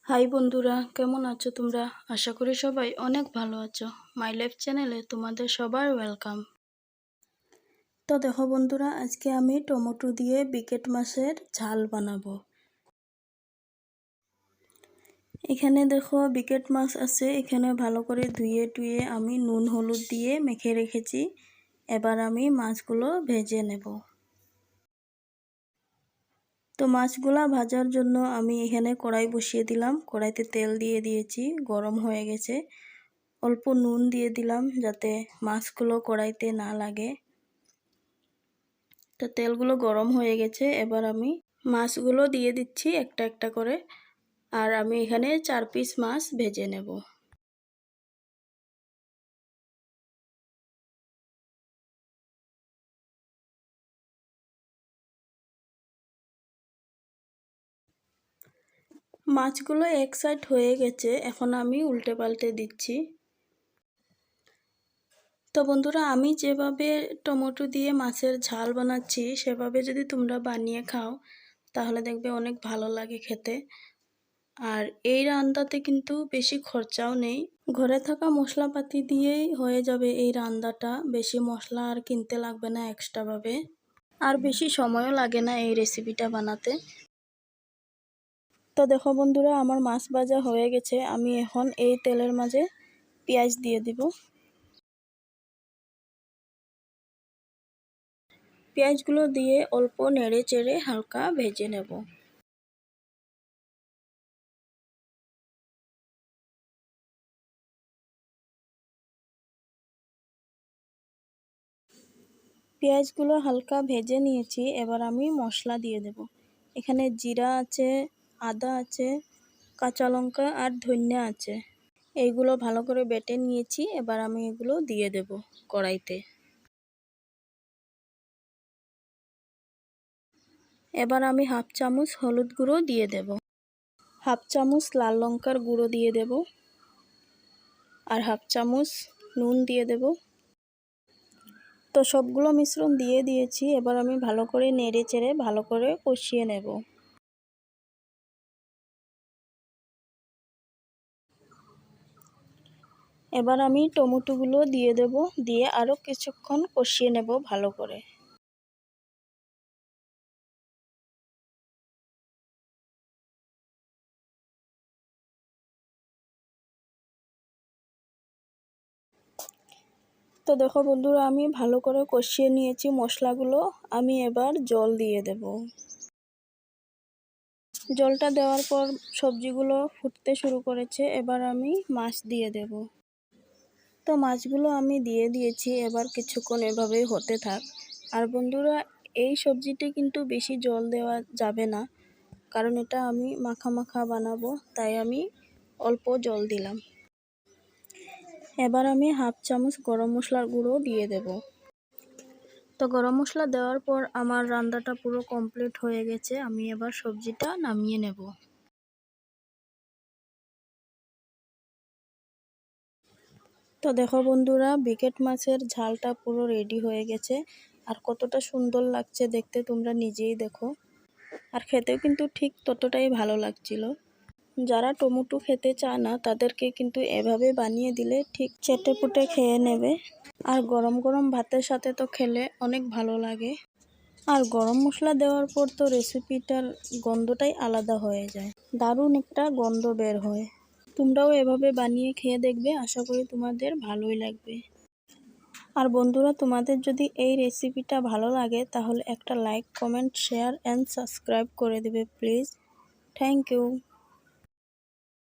High বন্ধুরা, কেমন আছো তোমরা? আশা করি সবাই অনেক ভালো আছো। মাই লাইফ চ্যানেলে তোমাদের সবার ওয়েলকাম। তো দেখো বন্ধুরা, আজকে আমি টমেটো দিয়ে বিকেট মাছের ঝাল বানাবো। এখানে দেখো বিকেট মাছ আছে, এখানে ভালো করে ধুয়ে টুয়ে আমি নুন হলুদ দিয়ে মেখে রেখেছি। এবার আমি মাছগুলো ভেজে নেব। তো মাছগুলা ভাজার জন্য আমি এখানে কড়াই বসিয়ে দিলাম। কড়াইতে তেল দিয়ে দিয়েছি, গরম হয়ে গেছে। অল্প নুন দিয়ে দিলাম যাতে মাছগুলো কড়াইতে না লাগে। তো তেলগুলো গরম হয়ে গেছে, এবার আমি মাছগুলো দিয়ে দিচ্ছি একটা একটা করে। আর আমি এখানে 4 পিস মাছ ভেজে নেব। মাছগুলো এক সাইড হয়ে গেছে, এখন আমি উল্টে পাল্টে দিচ্ছি। তো বন্ধুরা, আমি যেভাবে টমেটো দিয়ে মাছের ঝাল বানাচ্ছি সেভাবে যদি তোমরা বানিয়ে খাও তাহলে দেখবে অনেক ভালো লাগে খেতে। আর এই রান্নাতে কিন্তু বেশি খরচাও নেই, ঘরে থাকা মশলাপাতি দিয়েই হয়ে যাবে এই রান্নাটা। বেশি মশলা আর কিনতে লাগবে না এক্সট্রাভাবে, আর বেশি সময়ও লাগে না এই রেসিপিটা বানাতে। তো দেখো বন্ধুরা, আমার মাছ ভাজা হয়ে গেছে। আমি এখন এই তেলের মাঝে পেঁয়াজ দিয়ে দিব। পেঁয়াজগুলো দিয়ে অল্প নেড়ে চেড়ে হালকা ভেজে নেব। পেঁয়াজগুলো হালকা ভেজে নিয়েছি, এবার আমি মশলা দিয়ে দেব। এখানে জিরা আছে, আদা আছে, কাঁচা লঙ্কা আর ধনিয়া আছে। এইগুলো ভালো করে বেটে নিয়েছি, এবার আমি এগুলো দিয়ে দেব কড়াইতে। এবার আমি হাফ চামচ হলুদ গুঁড়ো দিয়ে দেব, হাফ চামচ লাল লঙ্কার গুঁড়ো দিয়ে দেব, আর হাফ চামচ নুন দিয়ে দেব। তো সবগুলো মিশ্রণ দিয়ে দিয়েছি, এবার আমি ভালো করে নেড়ে চেড়ে ভালো করে কষিয়ে নেব। এবার আমি টমেটোগুলো দিয়ে দেব, দিয়ে আরও কিছুক্ষণ কষিয়ে নেব ভালো করে। তো দেখো বন্ধুরা, আমি ভালো করে কষিয়ে নিয়েছি মশলাগুলো। আমি এবার জল দিয়ে দেব। জলটা দেওয়ার পর সবজিগুলো ফুটতে শুরু করেছে, এবার আমি মাছ দিয়ে দেব। তো মাছগুলো আমি দিয়ে দিয়েছি, এবার কিছুক্ষণ এভাবেই হতে থাক। আর বন্ধুরা, এই সবজিটি কিন্তু বেশি জল দেওয়া যাবে না, কারণ এটা আমি মাখা মাখা বানাবো, তাই আমি অল্প জল দিলাম। এবার আমি হাফ চামচ গরম মশলার গুঁড়ো দিয়ে দেব। তো গরম মশলা দেওয়ার পর আমার রান্নাটা পুরো কমপ্লিট হয়ে গেছে। আমি এবার সবজিটা নামিয়ে নেব। তো দেখো বন্ধুরা, বিকেট মাছের ঝালটা পুরো রেডি হয়ে গেছে। আর কতটা সুন্দর লাগছে দেখতে তোমরা নিজেই দেখো। আর খেতেও কিন্তু ঠিক ততটাই ভালো লাগছিল। যারা টমেটো খেতে চায় না তাদেরকে কিন্তু এভাবে বানিয়ে দিলে ঠিক চেটেপুটে খেয়ে নেবে। আর গরম গরম ভাতের সাথে তো খেলে অনেক ভালো লাগে। আর গরম মশলা দেওয়ার পর তো রেসিপিটার গন্ধটাই আলাদা হয়ে যায়, দারুণ একটা গন্ধ বের হয়। তোমরাও এভাবে বানিয়ে খেয়ে দেখবে, আশা করি তোমাদের ভালোই লাগবে। আর বন্ধুরা, তোমাদের যদি এই রেসিপিটা ভালো লাগে তাহলে একটা like, comment, share and subscribe করে দেবে প্লিজ। Thank you.